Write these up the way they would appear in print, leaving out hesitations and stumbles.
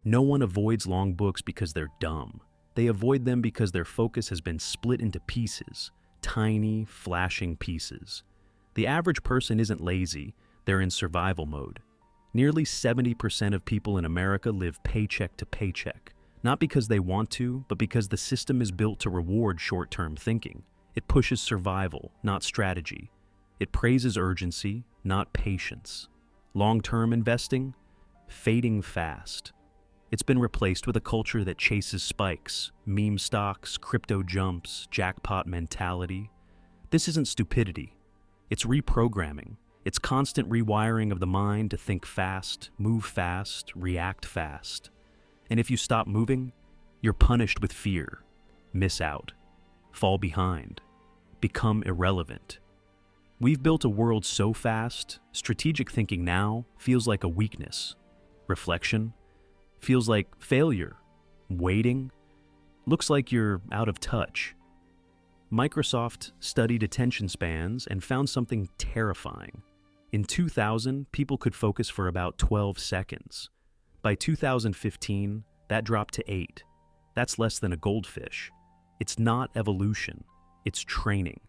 No one avoids long books because they're dumb. They avoid them because their focus has been split into pieces, tiny, flashing pieces. The average person isn't lazy, they're in survival mode. Nearly 70% of people in America live paycheck to paycheck, not because they want to, but because the system is built to reward short-term thinking. It pushes survival, not strategy. It praises urgency, not patience. Long-term investing? Fading fast. It's been replaced with a culture that chases spikes, meme stocks, crypto jumps, jackpot mentality. This isn't stupidity. It's reprogramming. It's constant rewiring of the mind to think fast, move fast, react fast. And if you stop moving, you're punished with fear. Miss out. Fall behind. Become irrelevant. We've built a world so fast, strategic thinking now feels like a weakness. Reflection feels like failure. Waiting looks like you're out of touch. Microsoft studied attention spans and found something terrifying. In 2000, people could focus for about 12 seconds. By 2015, that dropped to 8. That's less than a goldfish. It's not evolution, it's training.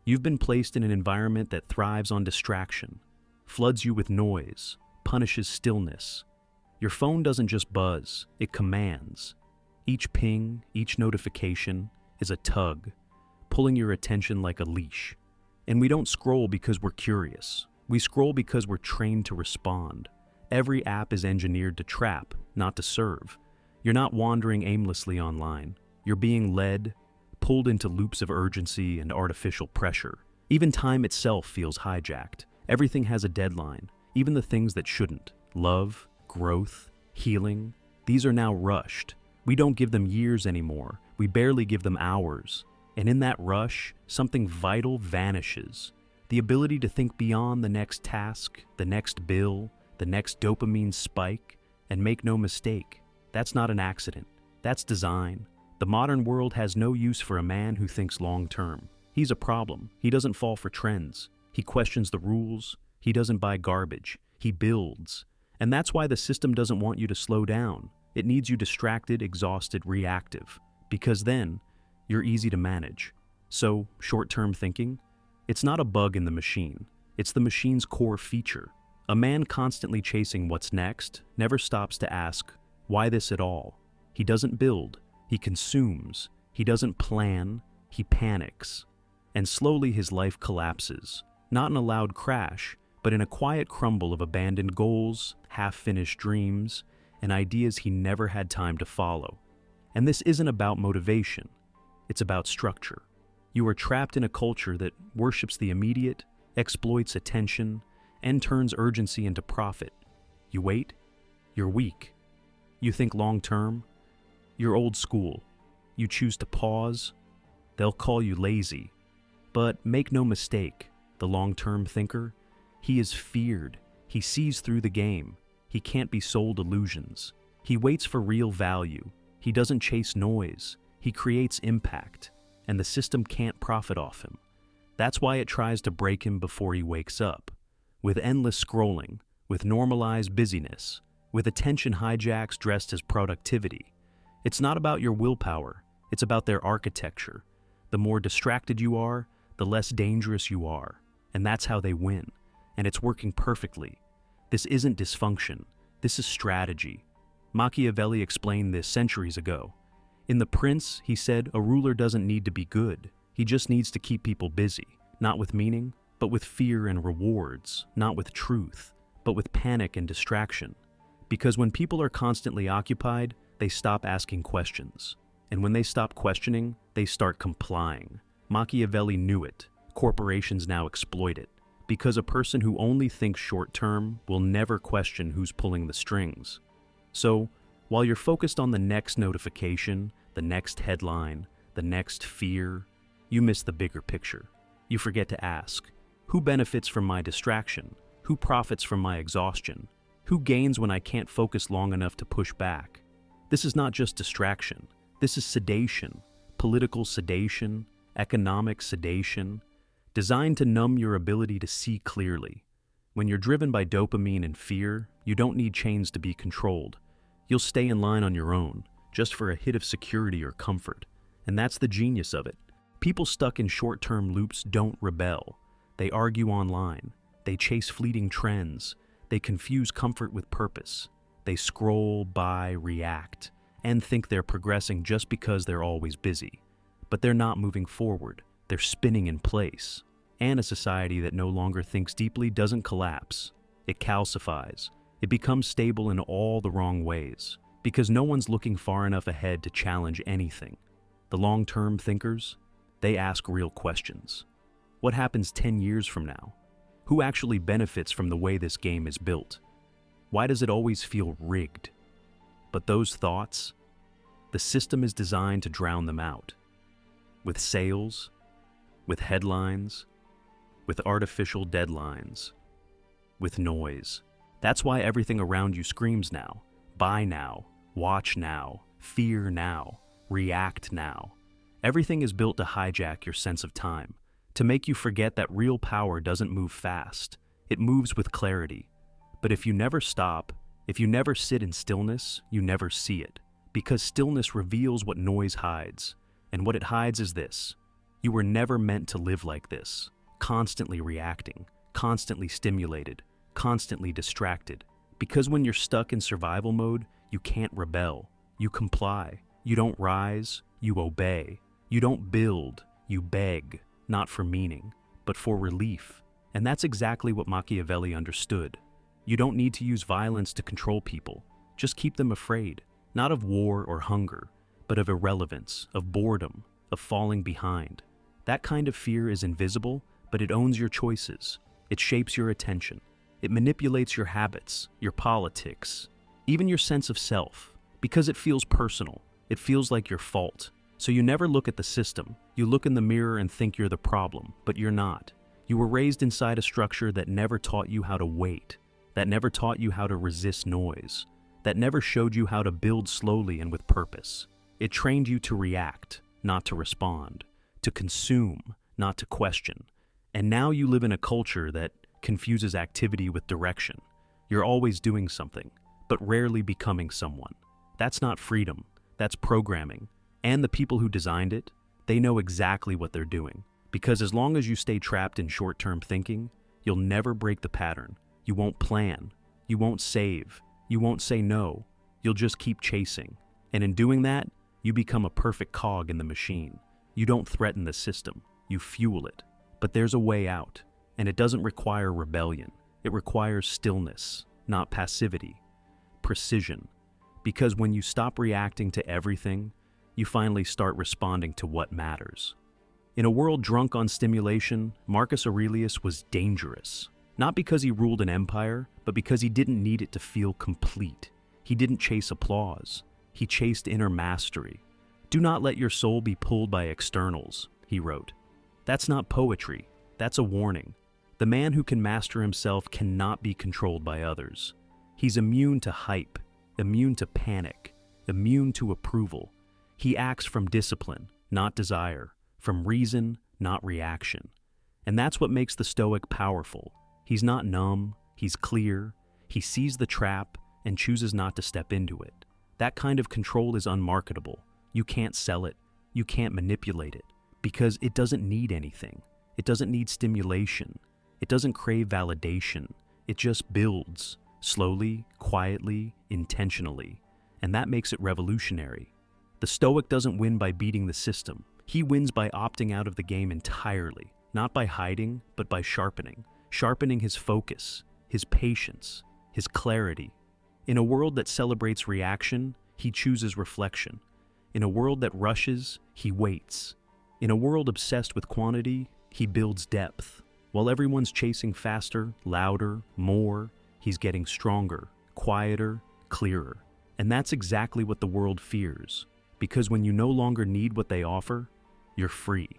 You've been placed in an environment that thrives on distraction, floods you with noise, punishes stillness. Your phone doesn't just buzz, it commands. Each ping, each notification is a tug, pulling your attention like a leash. And we don't scroll because we're curious. We scroll because we're trained to respond. Every app is engineered to trap, not to serve. You're not wandering aimlessly online. You're being led, pulled into loops of urgency and artificial pressure. Even time itself feels hijacked. Everything has a deadline, even the things that shouldn't. Love, growth, healing, these are now rushed. We don't give them years anymore. We barely give them hours. And in that rush, something vital vanishes. The ability to think beyond the next task, the next bill, the next dopamine spike, and make no mistake, that's not an accident. That's design. The modern world has no use for a man who thinks long-term. He's a problem. He doesn't fall for trends. He questions the rules. He doesn't buy garbage. He builds. And that's why the system doesn't want you to slow down. It needs you distracted, exhausted, reactive. Because then, you're easy to manage. So, short-term thinking? It's not a bug in the machine. It's the machine's core feature. A man constantly chasing what's next never stops to ask, why this at all? He doesn't build. He consumes. He doesn't plan. He panics. And slowly his life collapses. Not in a loud crash, but in a quiet crumble of abandoned goals, half-finished dreams, and ideas he never had time to follow. And this isn't about motivation. It's about structure. You are trapped in a culture that worships the immediate, exploits attention, and turns urgency into profit. You wait, you're weak. You think long-term, you're old school. You choose to pause, they'll call you lazy. But make no mistake, the long-term thinker, he is feared. He sees through the game. He can't be sold illusions. He waits for real value. He doesn't chase noise. He creates impact, and the system can't profit off him. That's why it tries to break him before he wakes up. With endless scrolling, with normalized busyness, with attention hijacks dressed as productivity. It's not about your willpower. It's about their architecture. The more distracted you are, the less dangerous you are. And that's how they win. And it's working perfectly. This isn't dysfunction. This is strategy. Machiavelli explained this centuries ago. In The Prince, he said, a ruler doesn't need to be good. He just needs to keep people busy, not with meaning, but with fear and rewards, not with truth, but with panic and distraction. Because when people are constantly occupied, they stop asking questions. And when they stop questioning, they start complying. Machiavelli knew it. Corporations now exploit it. Because a person who only thinks short-term will never question who's pulling the strings. So, while you're focused on the next notification, the next headline, the next fear, you miss the bigger picture. You forget to ask, who benefits from my distraction? Who profits from my exhaustion? Who gains when I can't focus long enough to push back? This is not just distraction. This is sedation, political sedation, economic sedation, designed to numb your ability to see clearly. When you're driven by dopamine and fear, you don't need chains to be controlled. You'll stay in line on your own, just for a hit of security or comfort. And that's the genius of it. People stuck in short-term loops don't rebel. They argue online. They chase fleeting trends. They confuse comfort with purpose. They scroll, buy, react, and think they're progressing just because they're always busy. But they're not moving forward. They're spinning in place. And a society that no longer thinks deeply doesn't collapse. It calcifies. It becomes stable in all the wrong ways, because no one's looking far enough ahead to challenge anything. The long-term thinkers, they ask real questions. What happens 10 years from now? Who actually benefits from the way this game is built? Why does it always feel rigged? But those thoughts, the system is designed to drown them out. With sales, with headlines, with artificial deadlines, with noise. That's why everything around you screams now. Buy now, watch now, fear now, react now. Everything is built to hijack your sense of time, to make you forget that real power doesn't move fast. It moves with clarity. But if you never stop, if you never sit in stillness, you never see it. Because stillness reveals what noise hides. And what it hides is this. You were never meant to live like this, constantly reacting, constantly stimulated, constantly distracted. Because when you're stuck in survival mode, you can't rebel. You comply. You don't rise, you obey. You don't build, you beg, not for meaning, but for relief. And that's exactly what Machiavelli understood. You don't need to use violence to control people. Just keep them afraid, not of war or hunger, but of irrelevance, of boredom, of falling behind. That kind of fear is invisible, but it owns your choices. It shapes your attention. It manipulates your habits, your politics, even your sense of self, because it feels personal. It feels like your fault. So you never look at the system. You look in the mirror and think you're the problem, but you're not. You were raised inside a structure that never taught you how to wait, that never taught you how to resist noise, that never showed you how to build slowly and with purpose. It trained you to react, not to respond, to consume, not to question. And now you live in a culture that confuses activity with direction. You're always doing something, but rarely becoming someone. That's not freedom, that's programming. And the people who designed it, they know exactly what they're doing. Because as long as you stay trapped in short-term thinking, you'll never break the pattern. You won't plan, you won't save, you won't say no, you'll just keep chasing. And in doing that, you become a perfect cog in the machine. You don't threaten the system, you fuel it. But there's a way out, and it doesn't require rebellion. It requires stillness, not passivity, precision. Because when you stop reacting to everything, you finally start responding to what matters. In a world drunk on stimulation, Marcus Aurelius was dangerous. Not because he ruled an empire, but because he didn't need it to feel complete. He didn't chase applause. He chased inner mastery. Do not let your soul be pulled by externals, he wrote. That's not poetry. That's a warning. The man who can master himself cannot be controlled by others. He's immune to hype, immune to panic, immune to approval. He acts from discipline, not desire, from reason, not reaction. And that's what makes the Stoic powerful. He's not numb, he's clear, he sees the trap and chooses not to step into it. That kind of control is unmarketable. You can't sell it, you can't manipulate it, because it doesn't need anything. It doesn't need stimulation. It doesn't crave validation. It just builds, slowly, quietly, intentionally. And that makes it revolutionary. The Stoic doesn't win by beating the system. He wins by opting out of the game entirely, not by hiding, but by sharpening. Sharpening his focus, his patience, his clarity. In a world that celebrates reaction, he chooses reflection. In a world that rushes, he waits. In a world obsessed with quantity, he builds depth. While everyone's chasing faster, louder, more, he's getting stronger, quieter, clearer. And that's exactly what the world fears. Because when you no longer need what they offer, you're free.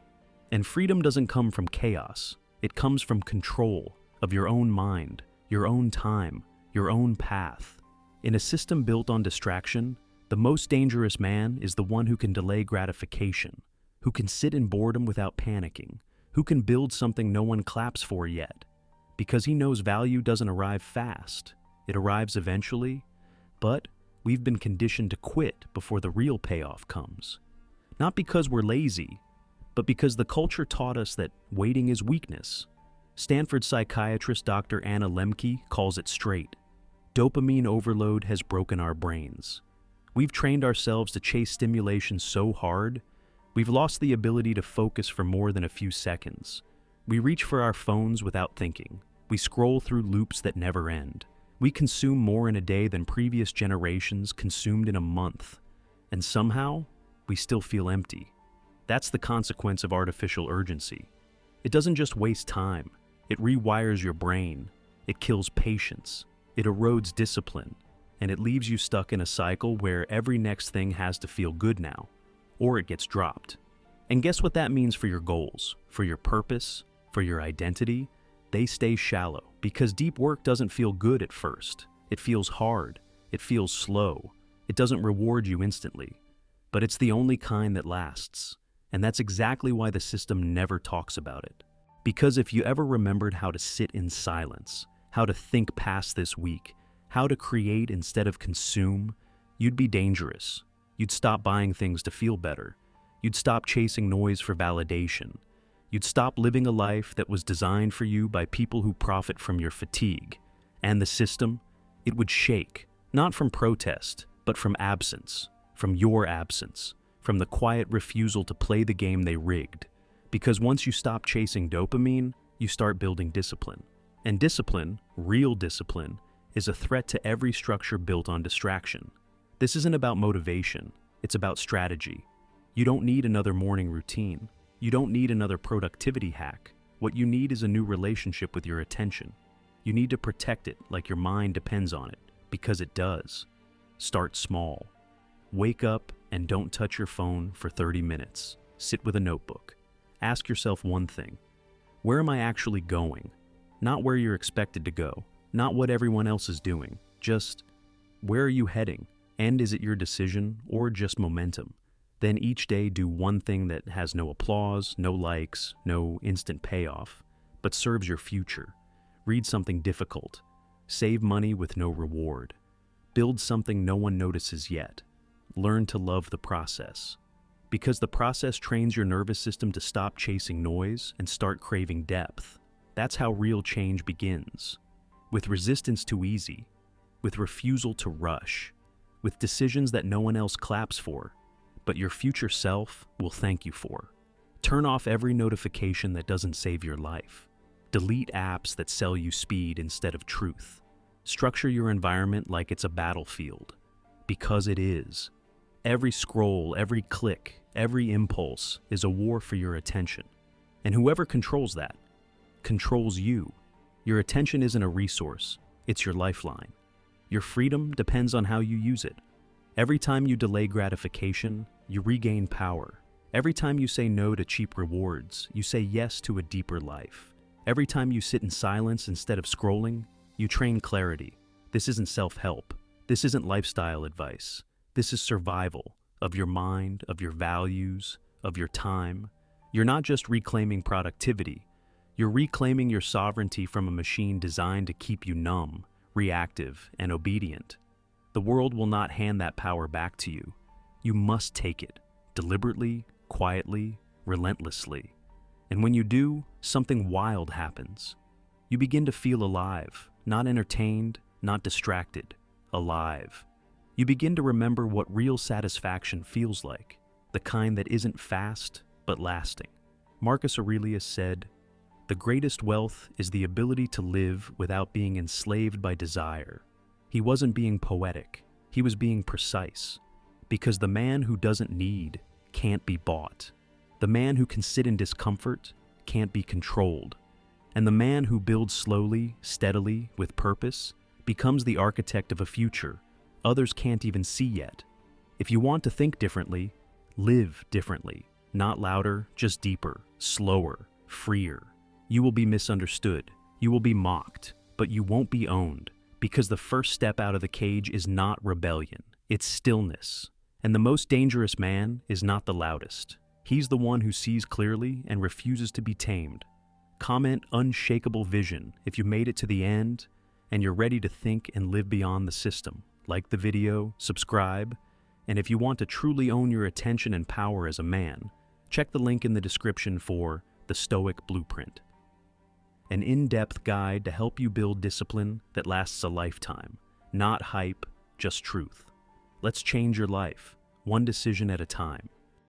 And freedom doesn't come from chaos. It comes from control of your own mind, your own time, your own path. In a system built on distraction, the most dangerous man is the one who can delay gratification, who can sit in boredom without panicking, who can build something no one claps for yet. Because he knows value doesn't arrive fast. It arrives eventually, but We've been conditioned to quit before the real payoff comes. Not because we're lazy, but because the culture taught us that waiting is weakness. Stanford psychiatrist Dr. Anna Lemke calls it straight. Dopamine overload has broken our brains. We've trained ourselves to chase stimulation so hard, we've lost the ability to focus for more than a few seconds. We reach for our phones without thinking. We scroll through loops that never end. We consume more in a day than previous generations consumed in a month. And somehow, we still feel empty. That's the consequence of artificial urgency. It doesn't just waste time. It rewires your brain. It kills patience. It erodes discipline. And it leaves you stuck in a cycle where every next thing has to feel good now, or it gets dropped. And guess what that means for your goals, for your purpose, for your identity? They stay shallow, because deep work doesn't feel good at first. It feels hard. It feels slow. It doesn't reward you instantly. But it's the only kind that lasts. And that's exactly why the system never talks about it. Because if you ever remembered how to sit in silence, how to think past this week, how to create instead of consume, you'd be dangerous. You'd stop buying things to feel better. You'd stop chasing noise for validation. You'd stop living a life that was designed for you by people who profit from your fatigue. And the system, it would shake, not from protest, but from absence, from your absence, from the quiet refusal to play the game they rigged. Because once you stop chasing dopamine, you start building discipline. And discipline, real discipline, is a threat to every structure built on distraction. This isn't about motivation, it's about strategy. You don't need another morning routine. You don't need another productivity hack. What you need is a new relationship with your attention. You need to protect it like your mind depends on it, because it does. Start small. Wake up and don't touch your phone for 30 minutes. Sit with a notebook. Ask yourself one thing. Where am I actually going? Not where you're expected to go. Not what everyone else is doing. Just, where are you heading? And is it your decision or just momentum? Then each day do one thing that has no applause, no likes, no instant payoff, but serves your future. Read something difficult. Save money with no reward. Build something no one notices yet. Learn to love the process. Because the process trains your nervous system to stop chasing noise and start craving depth. That's how real change begins. With resistance to easy, with refusal to rush, with decisions that no one else claps for, but your future self will thank you for. Turn off every notification that doesn't save your life. Delete apps that sell you speed instead of truth. Structure your environment like it's a battlefield, because it is. Every scroll, every click, every impulse is a war for your attention. And whoever controls that, controls you. Your attention isn't a resource, it's your lifeline. Your freedom depends on how you use it. Every time you delay gratification, you regain power. Every time you say no to cheap rewards, you say yes to a deeper life. Every time you sit in silence instead of scrolling, you train clarity. This isn't self-help. This isn't lifestyle advice. This is survival of your mind, of your values, of your time. You're not just reclaiming productivity. You're reclaiming your sovereignty from a machine designed to keep you numb, reactive, and obedient. The world will not hand that power back to you. You must take it, deliberately, quietly, relentlessly. And when you do, something wild happens. You begin to feel alive, not entertained, not distracted, alive. You begin to remember what real satisfaction feels like, the kind that isn't fast, but lasting. Marcus Aurelius said, "The greatest wealth is the ability to live without being enslaved by desire." He wasn't being poetic, he was being precise. Because the man who doesn't need can't be bought. The man who can sit in discomfort can't be controlled. And the man who builds slowly, steadily, with purpose, becomes the architect of a future others can't even see yet. If you want to think differently, live differently. Not louder, just deeper, slower, freer. You will be misunderstood. You will be mocked, but you won't be owned. Because the first step out of the cage is not rebellion, it's stillness. And the most dangerous man is not the loudest. He's the one who sees clearly and refuses to be tamed. Comment unshakable vision if you made it to the end and you're ready to think and live beyond the system. like the video, subscribe, and if you want to truly own your attention and power as a man, check the link in the description for The Stoic Blueprint, an in-depth guide to help you build discipline that lasts a lifetime. Not hype, just truth. Let's change your life, one decision at a time.